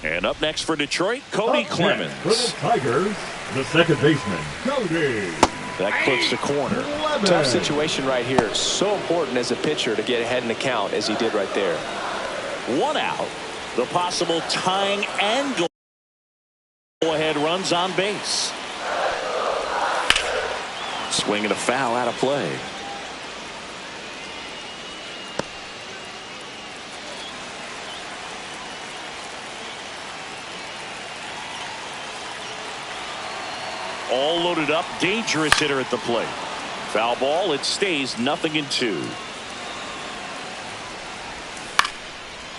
And up next for Detroit, Cody Clemens. For the Tigers, the second baseman, Cody. That clips the corner. Tough situation right here. So important as a pitcher to get ahead in the count as he did right there. 1 out. The possible tying and go-ahead runs on base. Swinging a foul out of play. All loaded up, dangerous hitter at the plate. Foul ball, it stays 0-2.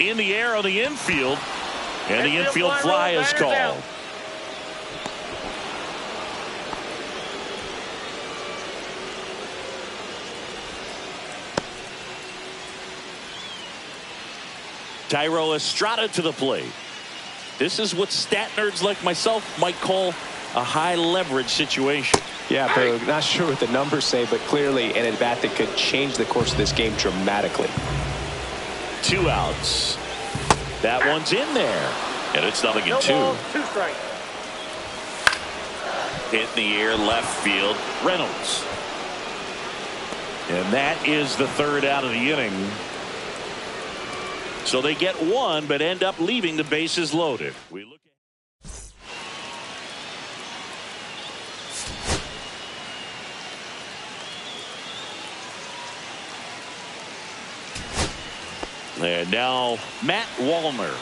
In the air on the infield, and the infield fly is called. Tyro Estrada to the plate. This is what stat nerds like myself might call a high leverage situation. Yeah, Boog, not sure what the numbers say, but clearly an at-bat that could change the course of this game dramatically. 2 outs. That one's in there, and it's 0-2. 2 strikes. Hit in the air, left field, Reynolds. And that is the 3rd out of the inning. So they get 1, but end up leaving the bases loaded. We look. And now Matt Wallner.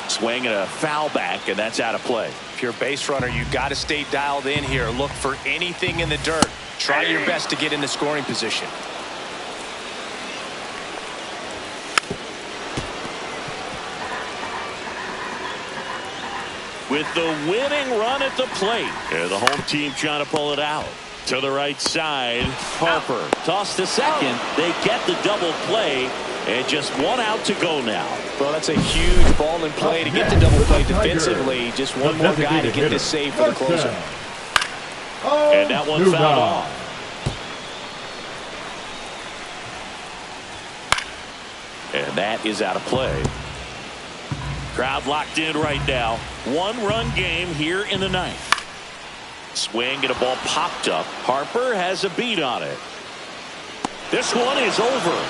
Swing and a foul back, and that's out of play. If you're a base runner, you've got to stay dialed in here. Look for anything in the dirt. Try your best to get in the scoring position. With the winning run at the plate. And the home team trying to pull it out. To the right side, Harper tossed to second. They get the double play, and just 1 out to go now. Well, that's a huge ball in play to get the double play defensively. Just one more guy to get this save for the closer. And that one fouled off. And that is out of play. Crowd locked in right now. 1-run game here in the 9th. Swing and a ball popped up. Harper has a beat on it. This one is over.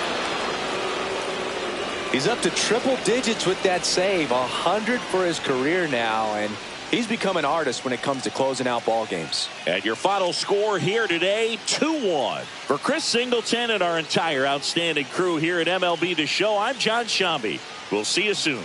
He's up to triple digits with that save. 100 for his career now, and he's become an artist when it comes to closing out ball games. And your final score here today, 2-1. For Chris Singleton and our entire outstanding crew here at MLB The Show, I'm John Shambi. We'll see you soon.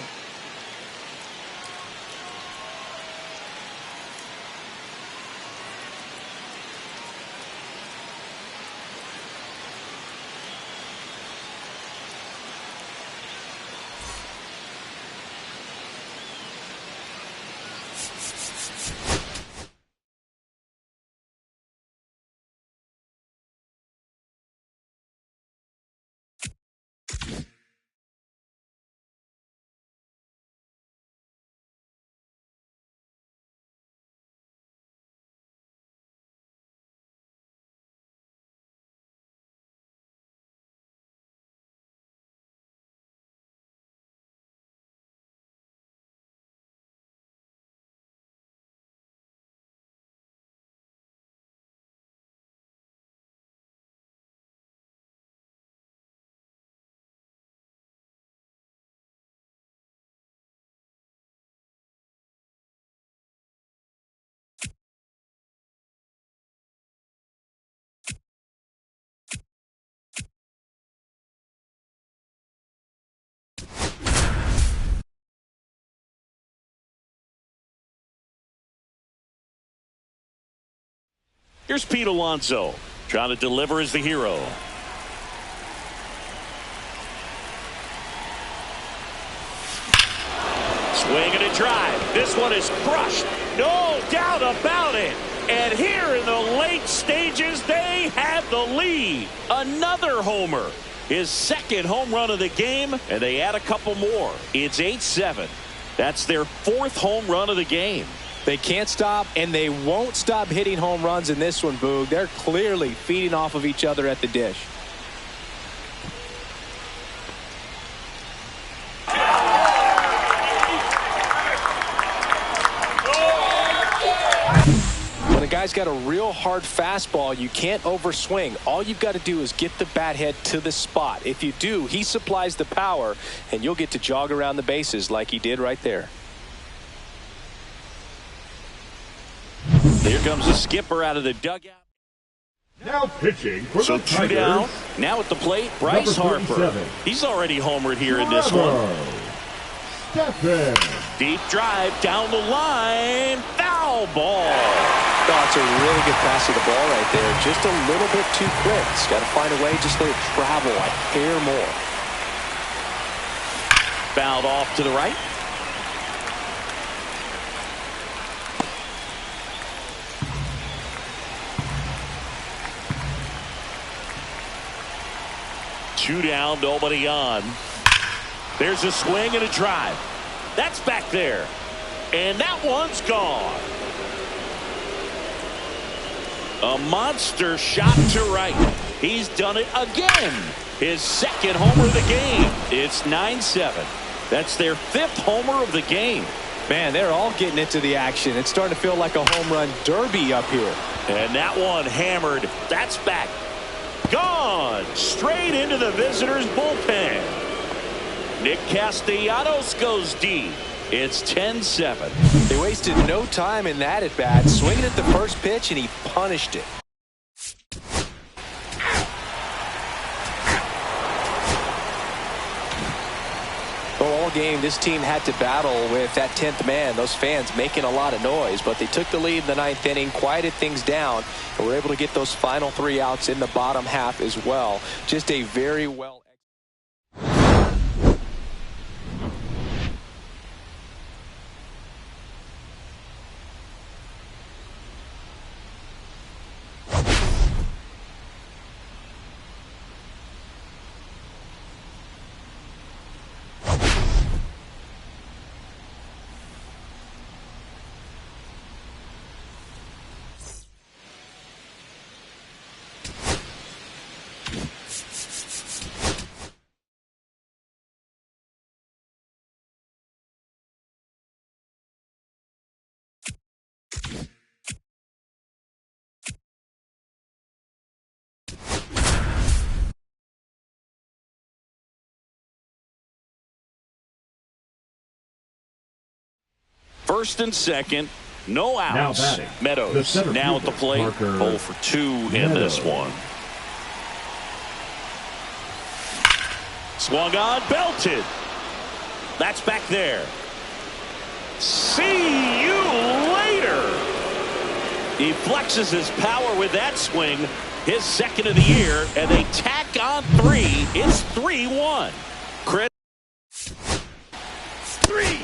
Here's Pete Alonso trying to deliver as the hero. Swing and a drive. This one is crushed. No doubt about it. And here in the late stages, they have the lead. Another homer. His 2nd home run of the game, and they add a couple more. It's 8-7. That's their 4th home run of the game. They can't stop, and they won't stop hitting home runs in this one, Boog. They're clearly feeding off of each other at the dish. When a guy's got a real hard fastball, you can't overswing. All you've got to do is get the bat head to the spot. If you do, he supplies the power, and you'll get to jog around the bases like he did right there. Here comes the skipper out of the dugout. Now pitching for So the two Tigers. down. Now at the plate, Bryce Number Harper. 37. He's already homered here in this one. Stephen. Deep drive down the line. Foul ball. Oh, it's a really good pass to the ball right there. Just a little bit too quick. It's got to find a way, just let it travel a hair more. Fouled off to the right. Two down, nobody on. There's a swing and a drive. That's back there. And that one's gone. A monster shot to right. He's done it again. His second homer of the game. It's 9-7. That's their fifth homer of the game. Man, they're all getting into the action. It's starting to feel like a home run derby up here. And that one hammered. That's back. Gone. Straight into the visitors' bullpen. Nick Castellanos goes deep. It's 10-7. They wasted no time in that at bat. Swinging at the first pitch, and he punished it. Well, all game, this team had to battle with that 10th man. Those fans making a lot of noise, but they took the lead in the 9th inning, quieted things down, and were able to get those final 3 outs in the bottom half as well. Just a very well. First and second, no outs. Now batting, Meadows now at the plate, Parker 0 for 2 in this one. Swung on, belted. That's back there. See you later. He flexes his power with that swing, his second of the year, and they tack on 3. It's 3-1. Chris. 3.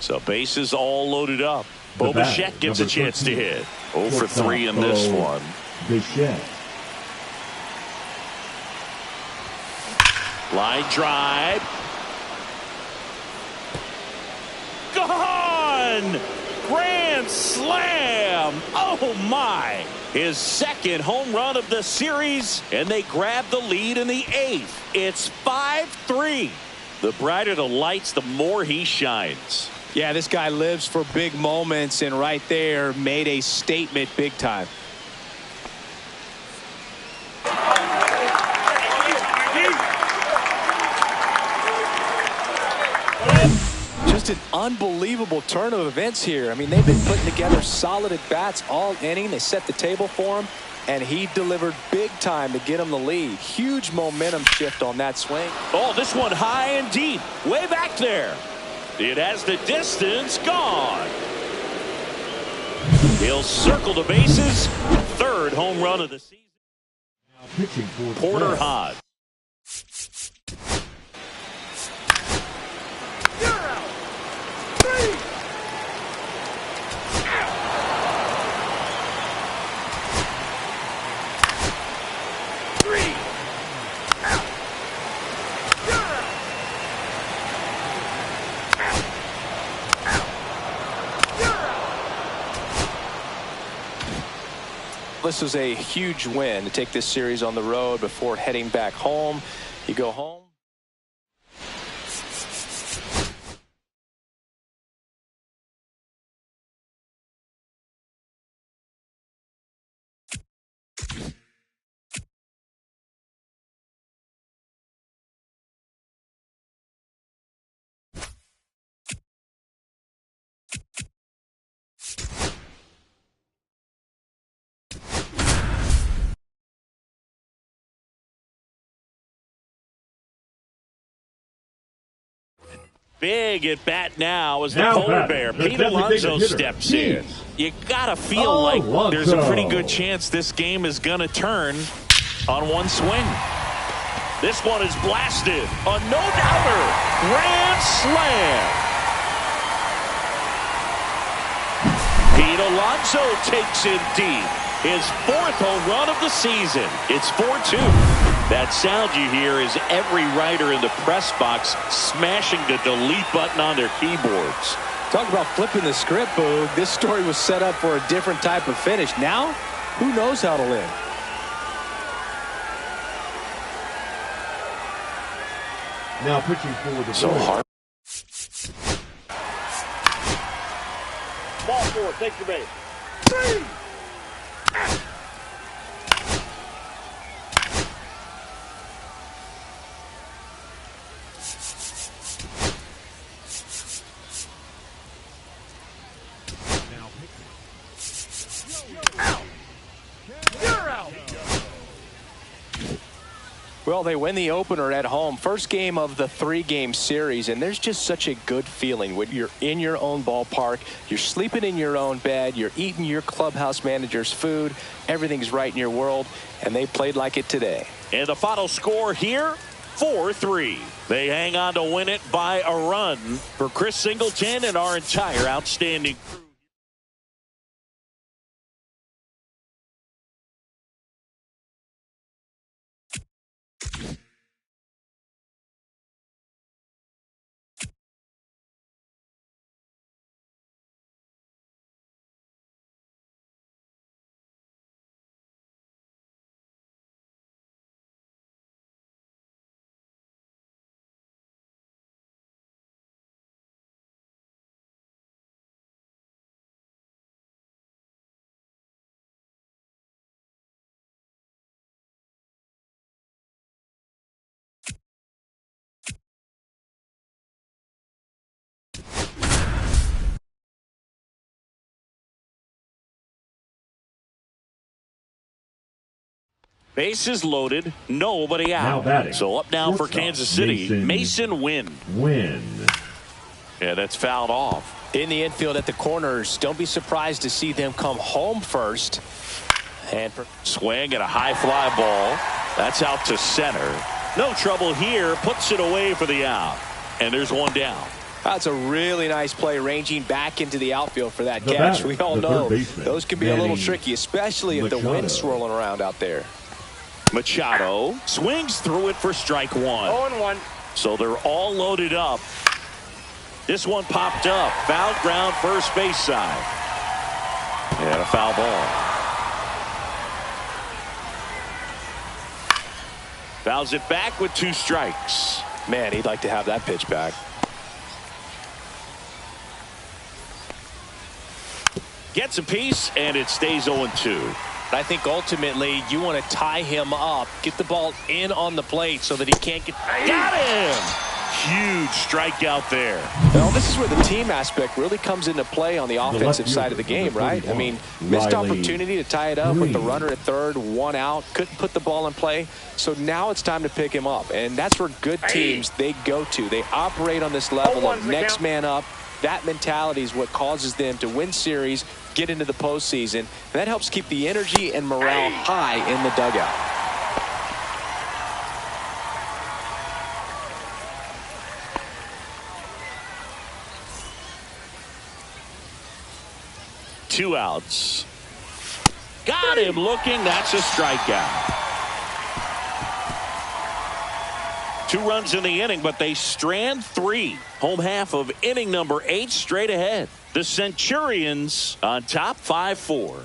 So bases all loaded up. Bo Bichette gets a chance to hit. 0 for 3 in this one. Bichette. Line drive. Gone! Grand slam! Oh my! His second home run of the series, and they grab the lead in the 8th. It's 5-3. The brighter the lights, the more he shines. Yeah, this guy lives for big moments, and right there made a statement big time. Just an unbelievable turn of events here. I mean, they've been putting together solid at-bats all inning. They set the table for him, and he delivered big time to get him the lead. Huge momentum shift on that swing. Oh, this one high and deep, way back there. It has the distance, gone. He'll circle the bases. 3rd home run of the season. Now pitching for Porter Hodge. This was a huge win to take this series on the road before heading back home. You go home. Big at bat now as the polar bear, Pete Alonso, steps in. You got to feel like there's a pretty good chance this game is going to turn on one swing. This one is blasted. A no-doubter. Grand slam. Pete Alonso takes it deep. His 4th home run of the season. It's 4-2. That sound you hear is every writer in the press box smashing the delete button on their keyboards. Talk about flipping the script, Boog. This story was set up for a different type of finish. Now, who knows how to win? Now pitching for the so hard. Ball 4, take your base. 3. Well, they win the opener at home. First game of the 3-game series, and there's just such a good feeling when you're in your own ballpark, you're sleeping in your own bed, you're eating your clubhouse manager's food, everything's right in your world, and they played like it today. And the final score here, 4-3. They hang on to win it by a run. For Chris Singleton and our entire outstanding crew. Bases loaded, nobody out. So up now for Kansas City, Mason Wynn. Yeah, that's fouled off. In the infield at the corners, don't be surprised to see them come home first. And swing at a high fly ball. That's out to center. No trouble here. Puts it away for the out. And there's one down. That's a really nice play, ranging back into the outfield for that catch. We all know those can be a little tricky, especially if the wind's swirling around out there. Machado swings through it for strike one. 0-1. So they're all loaded up. This one popped up. Foul ground, first base side. And a foul ball. Fouls it back with 2 strikes. Man, he'd like to have that pitch back. Gets a piece, and it stays 0-2. I think ultimately you want to tie him up, get the ball in on the plate so that he can't get. Got him! Huge strikeout there. Well, this is where the team aspect really comes into play on the offensive side of the game, right? I mean, missed opportunity to tie it up with the runner at third, 1 out, couldn't put the ball in play. So now it's time to pick him up, and that's where good teams, they go to. They operate on this level of next man up. That mentality is what causes them to win series, get into the postseason, and that helps keep the energy and morale high in the dugout. Two outs. Got him looking. That's a strikeout. 2 runs in the inning, but they strand 3. Home half of inning number 8 straight ahead. The Centurions on top 5-4.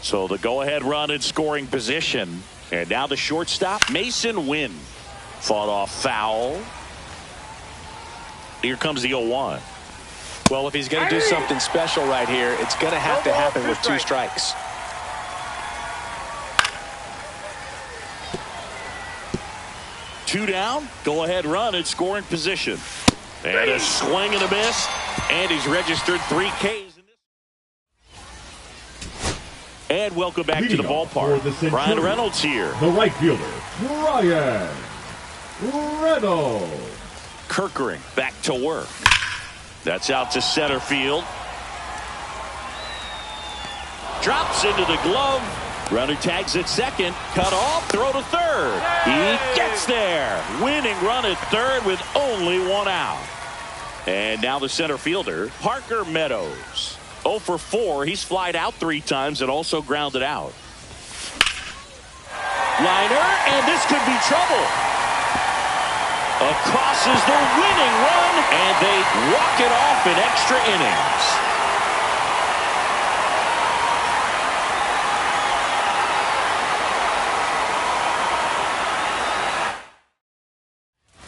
So the go-ahead run in scoring position. And now the shortstop, Mason Wynn. Fought off foul. Here comes the 0-1. Well, if he's going to do something special right here, it's going to have to happen with 2 strikes. Two down, go-ahead run in scoring position. And a swing and a miss. And he's registered 3 Ks. And welcome back to the ballpark. Brian Reynolds here. The right fielder, Brian Reynolds. Kirkering back to work. That's out to center field. Drops into the glove. Runner tags at second. Cut off. Throw to third. He gets there. Winning run at third with only 1 out. And now the center fielder, Parker Meadows. 0 for 4. He's flied out 3 times and also grounded out. Liner, and this could be trouble. Across is the winning run, and they walk it off in extra innings.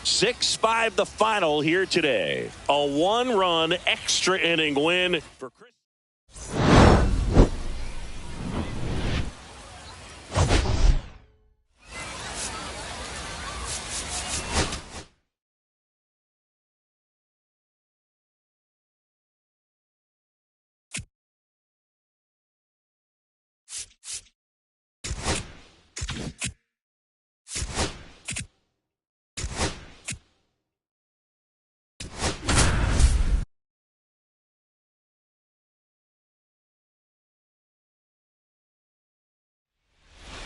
Six-5 the final here today. A 1-run extra inning win for Chris.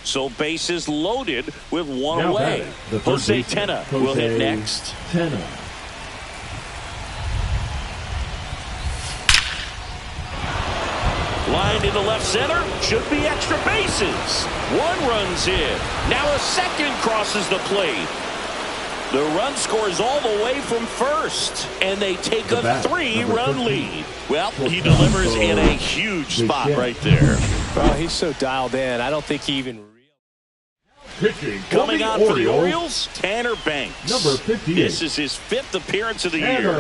So bases loaded with 1 away. Jose Tena will hit next. Lined into left center. Should be extra bases. 1 run's in. Now a second crosses the plate. The run scores all the way from first. And they take a 3-run lead. Well, he delivers in a huge spot right there. Well, he's so dialed in. I don't think he even realized. Coming out for the Orioles, Tanner Banks. Number 58. This is his 5th appearance of the year.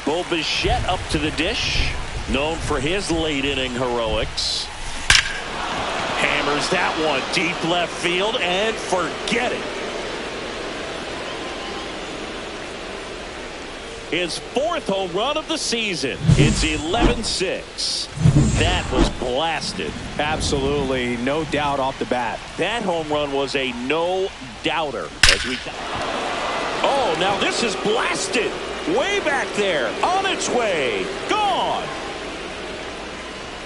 Bo Bichette up to the dish. Known for his late inning heroics. hammers that one deep left field, and forget it. His 4th home run of the season. It's 11-6. That was blasted. Absolutely, no doubt off the bat. That home run was a no-doubter. Oh, now this is blasted. Way back there. On its way. Gone.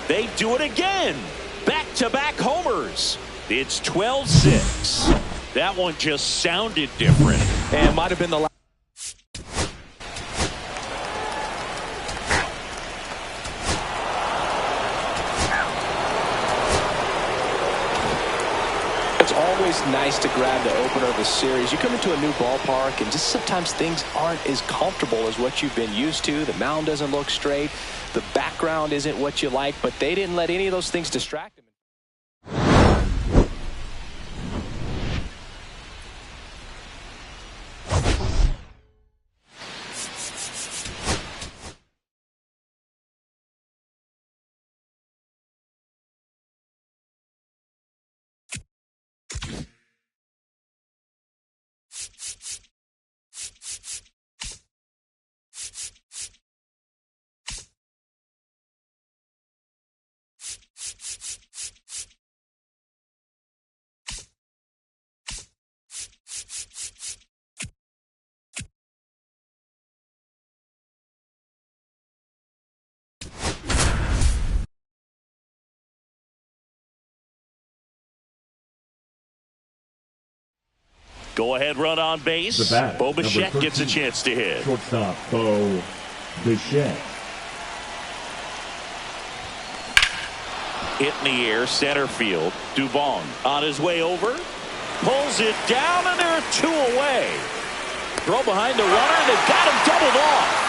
They do it again. Back-to-back homers. It's 12-6. That one just sounded different. And might have been the last. It's always nice to grab the opener of the series. You come into a new ballpark and just sometimes things aren't as comfortable as what you've been used to. The mound doesn't look straight. The background isn't what you like, but they didn't let any of those things distract them. Go ahead, run on base. Bo Bichette gets a chance to hit. Shortstop Bo Bichette. Hit in the air, center field. Dubon on his way over. Pulls it down, and there are 2 away. Throw behind the runner, and they've got him doubled off.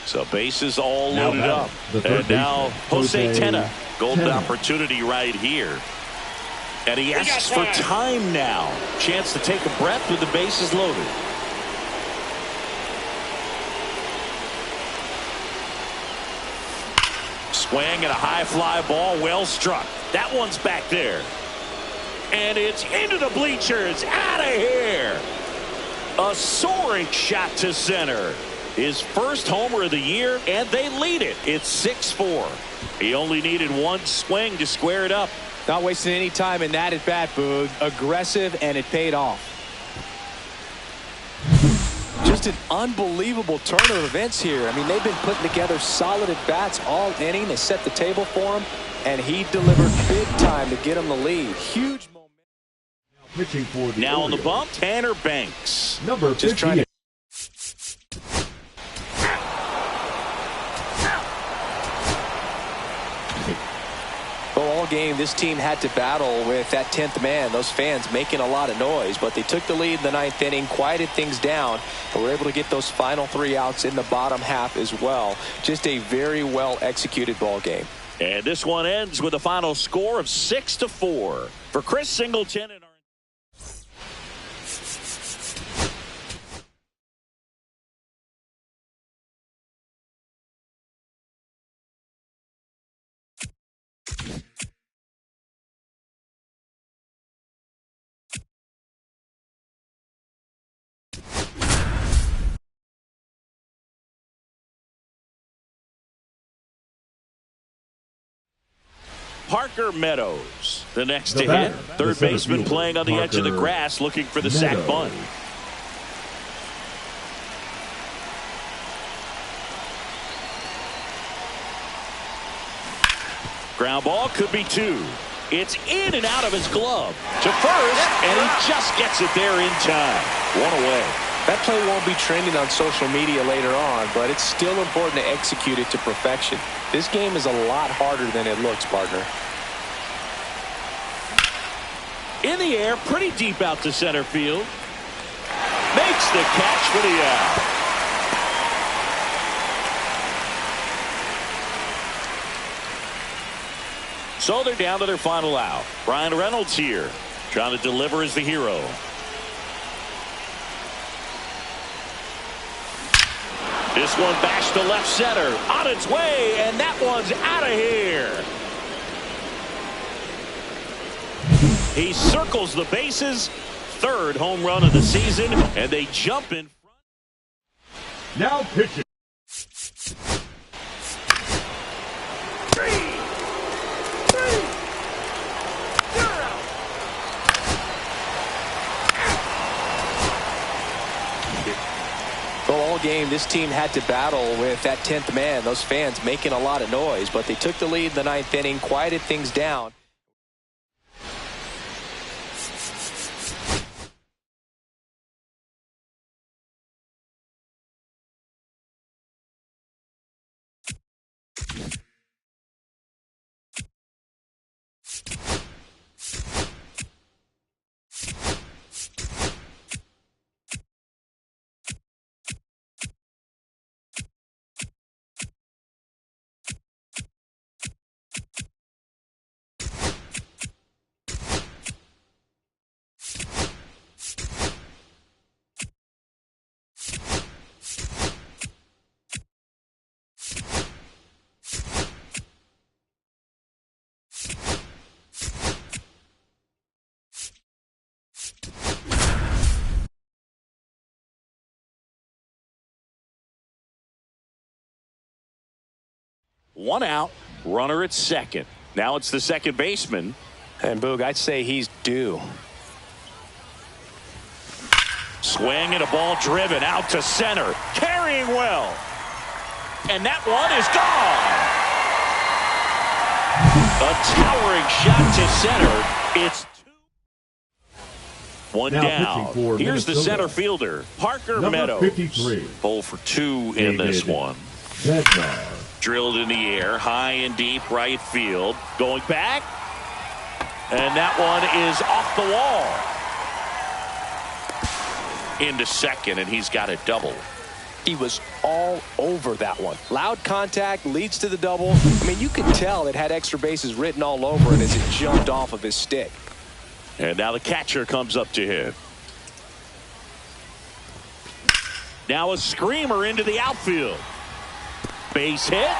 So bases all loaded up. And now Jose Tena. Golden opportunity right here. And he asks for time now. Chance to take a breath with the bases loaded. Swing and a high fly ball, well struck. That one's back there. And it's into the bleachers. Out of here. A soaring shot to center. His first homer of the year, and they lead it. It's 6-4. He only needed one swing to square it up. Not wasting any time in that at bat, Boog. Aggressive, and it paid off. Just an unbelievable turn of events here. I mean, they've been putting together solid at bats all inning. They set the table for him, and he delivered big time to get him the lead. Huge moment. Pitching for the now Orioles. On the bump, Tanner Banks. Number 58. Just trying to. All game, this team had to battle with that 10th man, those fans making a lot of noise, but they took the lead in the 9th inning, quieted things down, and were able to get those final 3 outs in the bottom half as well. Just a very well executed ball game. And this one ends with a final score of 6-4 for Chris Singleton and our Parker Meadows, the next to hit. Third baseman playing on the edge of the grass, looking for the sac bunt. Ground ball could be 2. It's in and out of his glove to first, and he just gets it there in time. 1 away. That play won't be trending on social media later on, but it's still important to execute it to perfection. This game is a lot harder than it looks, partner. In the air, pretty deep out to center field. Makes the catch for the out. So they're down to their final out. Brian Reynolds here, trying to deliver as the hero. This one bashed to left center. On its way, and that one's out of here. He circles the bases. Third home run of the season, and they jump in front. Now pitching. All game, this team had to battle with that 10th man. Those fans making a lot of noise, but they took the lead in the 9th inning, quieted things down. One out, runner at second. Now it's the second baseman. And Boog, I'd say he's due. Swing and a ball driven out to center. Carrying well. And that one is gone. A towering shot to center. It's 2. Now down. Here's the center fielder, Parker Meadows. 53. 0 for 2 in this one. Drilled in the air, high and deep right field. Going back. And that one is off the wall. Into second, and he's got a double. He was all over that one. Loud contact leads to the double. I mean, you could tell it had extra bases written all over it as it jumped off of his stick. And now the catcher comes up to him. Now a screamer into the outfield. Base hit.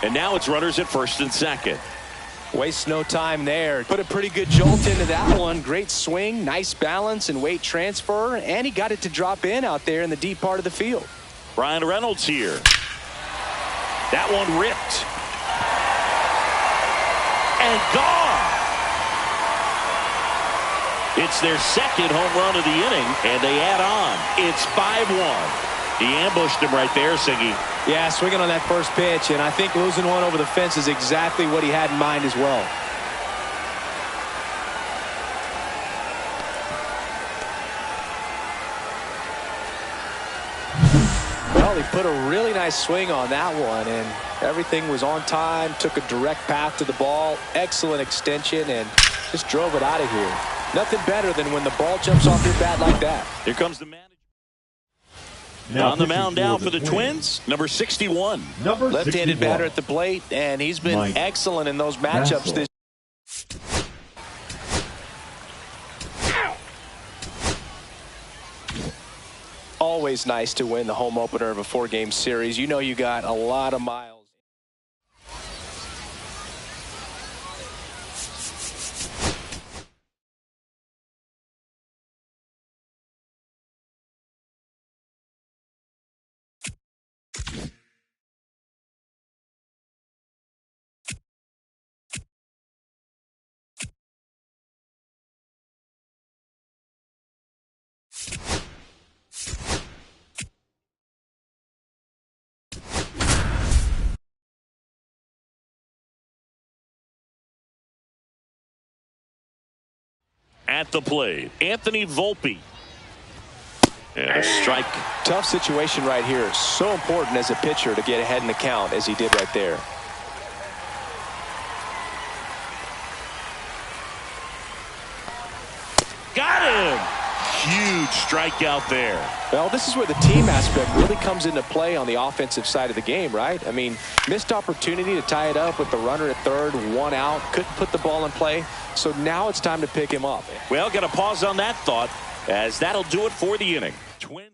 And now it's runners at first and second. Wastes no time there. Put a pretty good jolt into that one. Great swing, nice balance and weight transfer. And he got it to drop in out there in the deep part of the field. Brian Reynolds here. That one ripped. And gone. It's their second home run of the inning, and they add on. It's 5-1. He ambushed him right there, Siggy. Yeah, swinging on that first pitch, and I think losing one over the fence is exactly what he had in mind as well. Well, he put a really nice swing on that one, and everything was on time, took a direct path to the ball, excellent extension, and just drove it out of here. Nothing better than when the ball jumps off your bat like that. Here comes the manager. Now on the mound now for the Twins, number 61. Left-handed batter at the plate, and he's been excellent in those matchups this. Always nice to win the home opener of a 4-game series. You know you got a lot of miles. At the plate, Anthony Volpe. And a strike. Tough situation right here. So important as a pitcher to get ahead in the count as he did right there. Got him. Huge strikeout there. Well, this is where the team aspect really comes into play on the offensive side of the game, right? I mean, missed opportunity to tie it up with the runner at third, 1 out, couldn't put the ball in play. So now it's time to pick him up. Well, got to pause on that thought as that'll do it for the inning. Twins.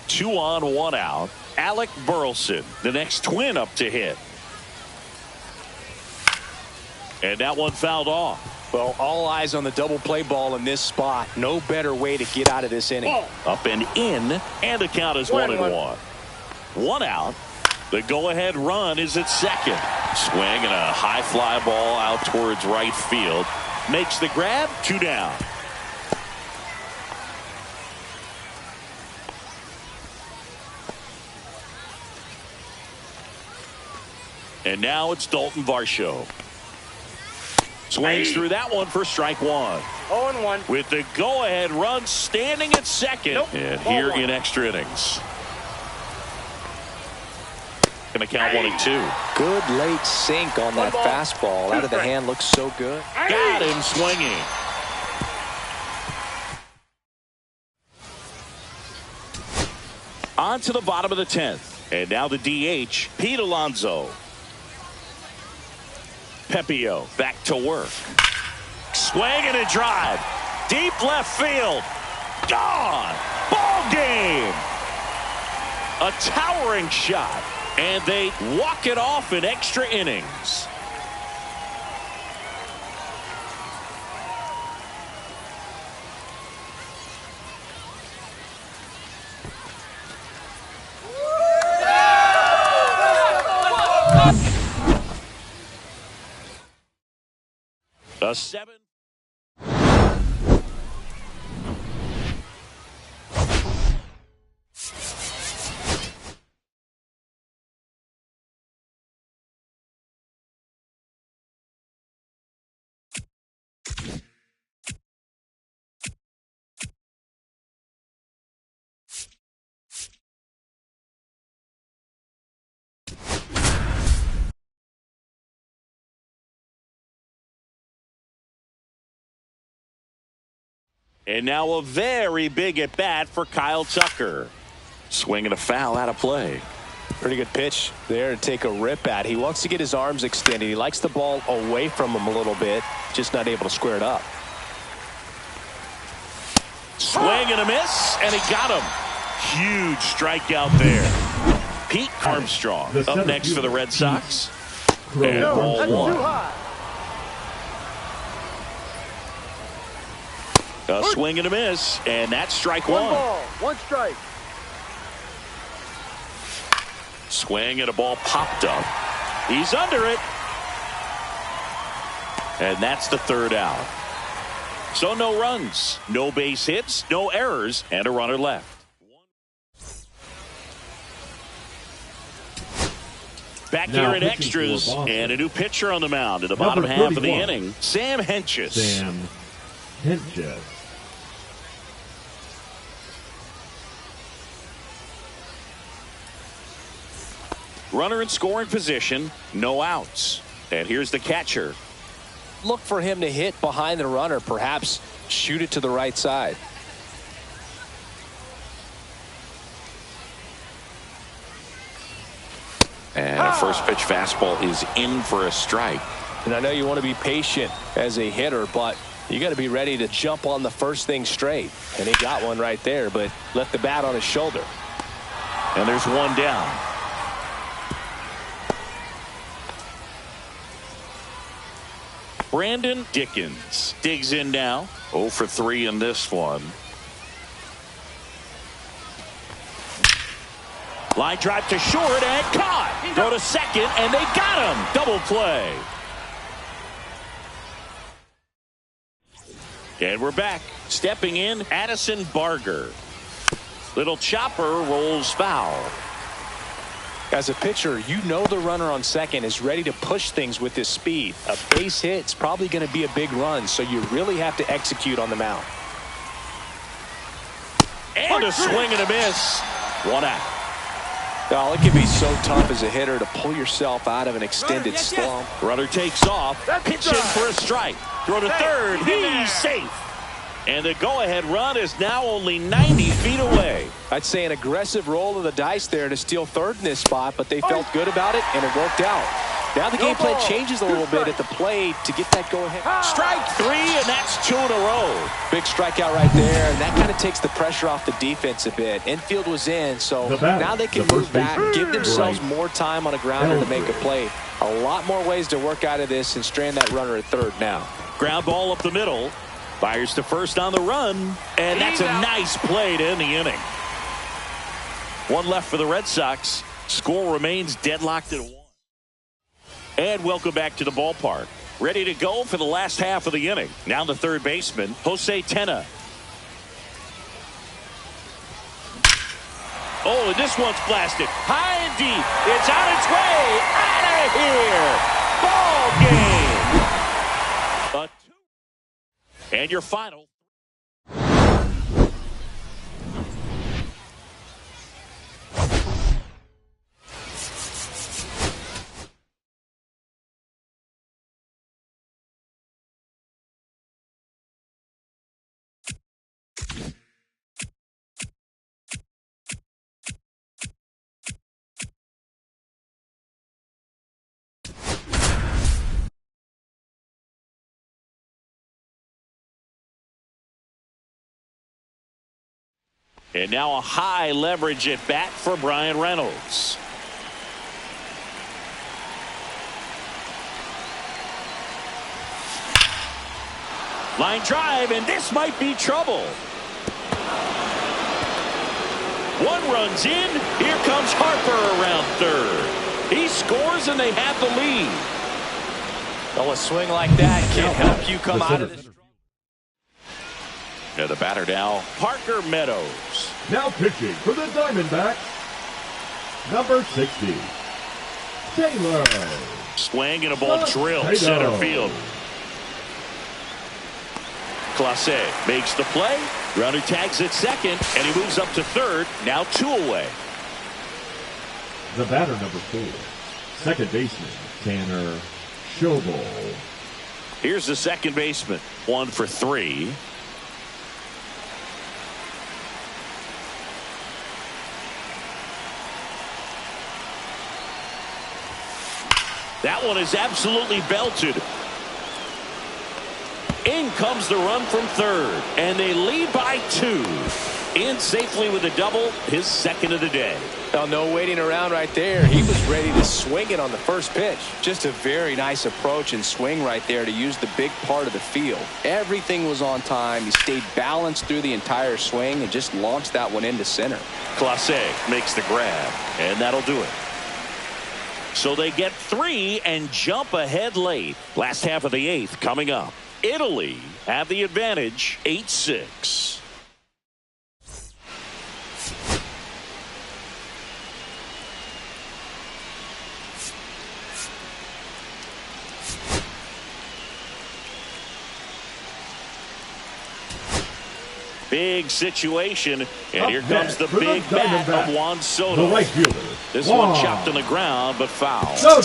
Two on, one out. Alec Burleson, the next Twin up to hit. And that one fouled off. Well, all eyes on the double play ball in this spot. No better way to get out of this inning. Up and in, and the count is 1-1. One out. The go-ahead run is at second. Swing and a high fly ball out towards right field. Makes the grab, 2 down. And now it's Dalton Varsho. Swings through that one for strike 1. 0-1. With the go-ahead run standing at second. Nope. And here in extra innings. Going to count 1-2. Good late sink on that fastball. Out of the hand, looks so good. Got him swinging. On to the bottom of the 10th. And now the DH, Pete Alonso. Pepio back to work. Swing and a drive. Deep left field. Gone. Ball game. A towering shot. And they walk it off in extra innings. A 7. And now a very big at bat for Kyle Tucker. Swinging a foul out of play. Pretty good pitch there to take a rip at. He wants to get his arms extended. He likes the ball away from him a little bit, just not able to square it up. Swing and a miss, and he got him. Huge strikeout there. Pete Armstrong up next for the Red Sox. And ball 1. A swing and a miss, and that's strike 1. 1 ball, 1 strike. Swing and a ball popped up. He's under it. And that's the 3rd out. So no runs, no base hits, no errors, and a runner left. Back Now here in extras, and a new pitcher on the mound in the bottom half of the inning, Sam Hentges. Sam Hentges. Runner in scoring position, no outs. And here's the catcher. Look for him to hit behind the runner, perhaps shoot it to the right side. And a first pitch fastball is in for a strike. And I know you want to be patient as a hitter, but you got to be ready to jump on the first thing straight. And he got one right there, but left the bat on his shoulder. And there's one down. Brandon Dickens digs in now. 0 for 3 in this one. Line drive to short and caught. Go to second and they got him. Double play. And we're back. Stepping in, Addison Barger. Little chopper rolls foul. As a pitcher, you know the runner on second is ready to push things with his speed. A base hit is probably going to be a big run, so you really have to execute on the mound. And a swing and a miss. 1 out. Oh, it can be so tough as a hitter to pull yourself out of an extended slump. Runner takes off, pitching for a strike. Throw to third, he's safe. And the go-ahead run is now only 90 feet away. I'd say an aggressive roll of the dice there to steal third in this spot, but they felt good about it, and it worked out. Now the game plan changes a little bit at the plate to get that go-ahead. Strike 3, and that's 2 in a row. Big strikeout right there, and that kind of takes the pressure off the defense a bit. Infield was in, so now they can move back, give themselves more time on a grounder to make a play. A lot more ways to work out of this and strand that runner at third now. Ground ball up the middle. Fires to first on the run, and that's a nice play to end the inning. 1 left for the Red Sox. Score remains deadlocked at 1. And welcome back to the ballpark. Ready to go for the last half of the inning. Now the third baseman, Jose Tena. Oh, and this one's blasted. High and deep. It's on its way. Out of here. Ball game. And your final. And now a high leverage at bat for Brian Reynolds. Line drive, and this might be trouble. 1 runs in. Here comes Harper around third. He scores, and they have the lead. Well, a swing like that can help you come out of this. Now the batter now, Parker Meadows. Now pitching for the Diamondbacks, number 60, Taylor. Swing and a ball drilled center field. Clase makes the play. Runner tags at second, and he moves up to third. Now 2 away. The batter, number 4, second baseman, Tanner Schobel. Here's the second baseman. 1 for 3. That one is absolutely belted. In comes the run from third, and they lead by 2. In safely with a double, his second of the day. Well, no waiting around right there. He was ready to swing it on the first pitch. Just a very nice approach and swing right there to use the big part of the field. Everything was on time. He stayed balanced through the entire swing and just launched that one into center. Clase makes the grab, and that'll do it. So they get 3 and jump ahead late. Last half of the 8th coming up. Italy have the advantage, 8-6. Big situation, and here comes the big bat of Juan Soto. The right fielder. This one chopped on the ground, but foul. Well,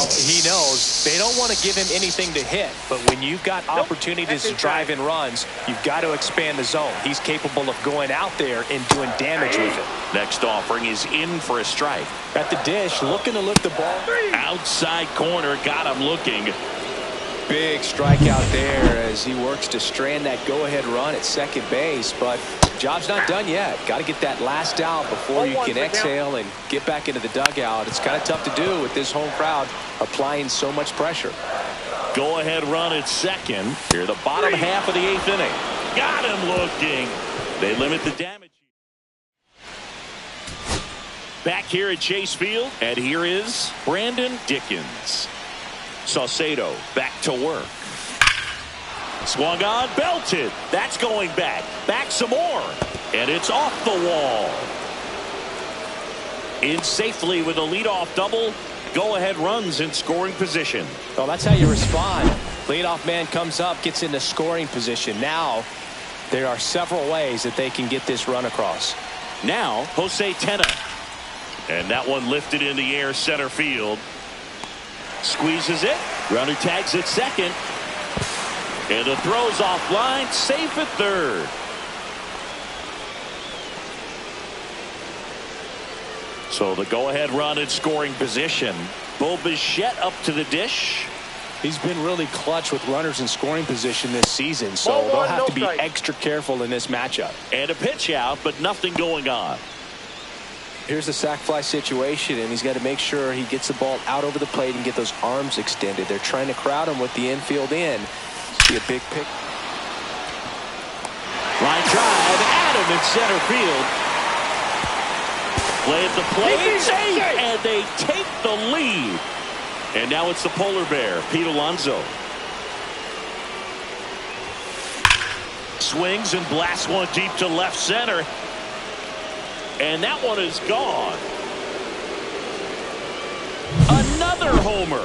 he knows they don't want to give him anything to hit, but when you've got opportunities to drive in runs, you've got to expand the zone. He's capable of going out there and doing damage with it. Next offering is in for a strike. At the dish, looking to lift the ball. Outside corner, got him looking. Big strikeout there as he works to strand that go-ahead run at second base, but job's not done yet. Got to get that last out before you can exhale and get back into the dugout. It's kind of tough to do with this home crowd applying so much pressure. Go-ahead run at second. Here, the bottom half of the 8th inning. Got him looking. They limit the damage. Back here at Chase Field, and here is Brandon Dickens. Saucedo back to work. Swung on, belted. That's going back. Back some more. And it's off the wall. in safely with a leadoff double. Go-ahead runs in scoring position. Well, that's how you respond. Leadoff man comes up, gets into scoring position. Now there are several ways that they can get this run across. Now Jose Tena, and that one lifted in the air center field. Squeezes it. Runner tags at second, and the throw's offline. Safe at third. So the go-ahead run in scoring position. Bo Bichette up to the dish. He's been really clutch with runners in scoring position this season, so they'll have to be extra careful in this matchup. And a pitch out, but nothing going on. Here's the sac fly situation, and he's got to make sure he gets the ball out over the plate and get those arms extended. They're trying to crowd him with the infield in. See a big pick. Line drive, Adam in center field. Play at the plate, safe, and they take the lead. And now it's the polar bear, Pete Alonso. Swings and blasts one deep to left center. And that one is gone. Another homer.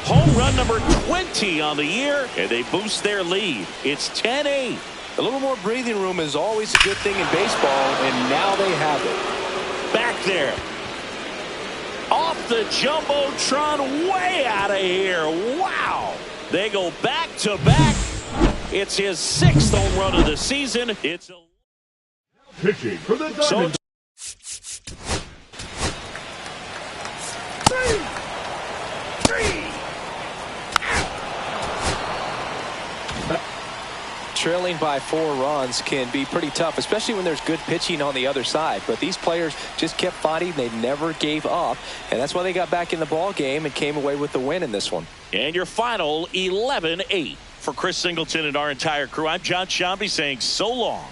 Home run number 20 on the year, and they boost their lead. It's 10-8. A little more breathing room is always a good thing in baseball, and now they have it. Back there. Off the Jumbotron, way out of here. Wow. They go back to back. It's his 6th home run of the season. It's pitching for the Diamondbacks. Trailing by 4 runs can be pretty tough, especially when there's good pitching on the other side. But these players just kept fighting. They never gave up, and that's why they got back in the ball game and came away with the win in this one. And your final 11-8. For Chris Singleton and our entire crew, I'm John Shambi saying so long.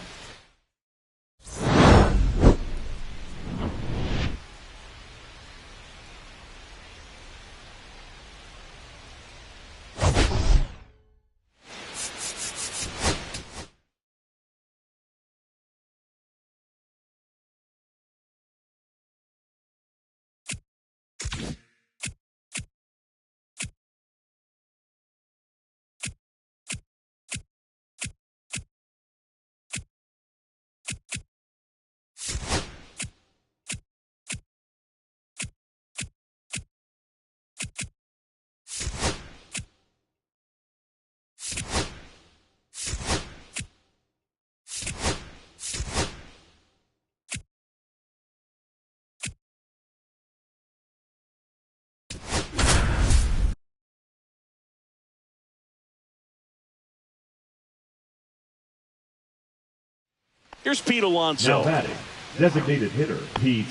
Here's Pete Alonso. Now batting, designated hitter, Pete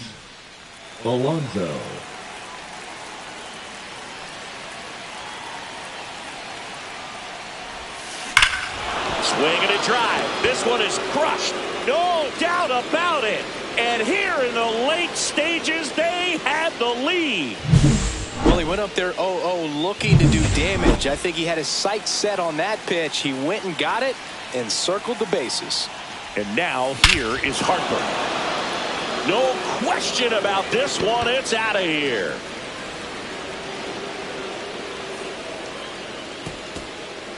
Alonso. Swing and a drive. This one is crushed. No doubt about it. And here in the late stages, they have the lead. Well, he went up there 0-0 looking to do damage. I think he had his sights set on that pitch. He went and got it and circled the bases. And now here is Harper. No question about this one. It's out of here.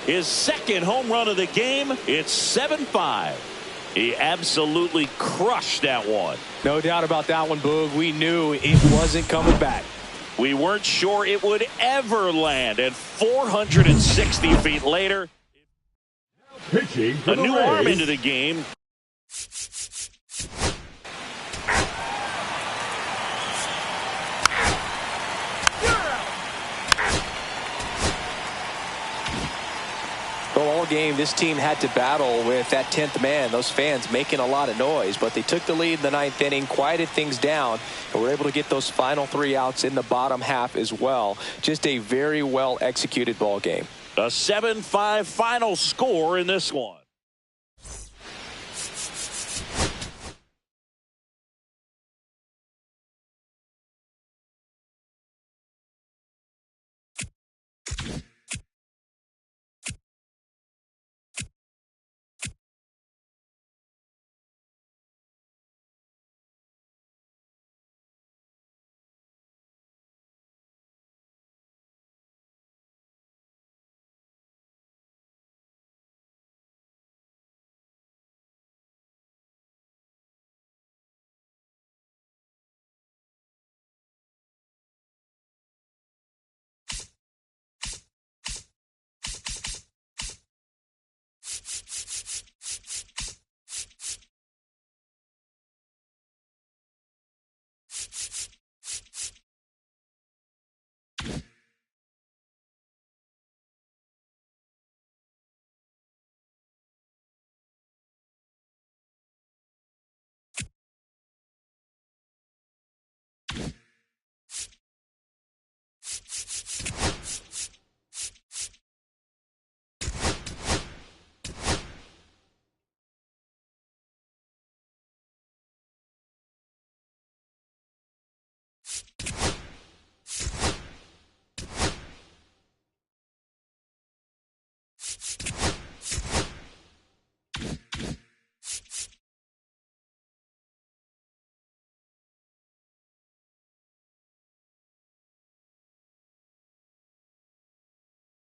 His 2nd home run of the game. It's 7-5. He absolutely crushed that one. No doubt about that one, Boog. We knew it wasn't coming back. We weren't sure it would ever land. And 460 feet later, Pitching for a the new Rays. arm into the game. Well, all game, this team had to battle with that 10th man, those fans making a lot of noise. But they took the lead in the 9th inning, quieted things down, and were able to get those final 3 outs in the bottom half as well. Just a very well executed ball game. A 7-5 final score in this one.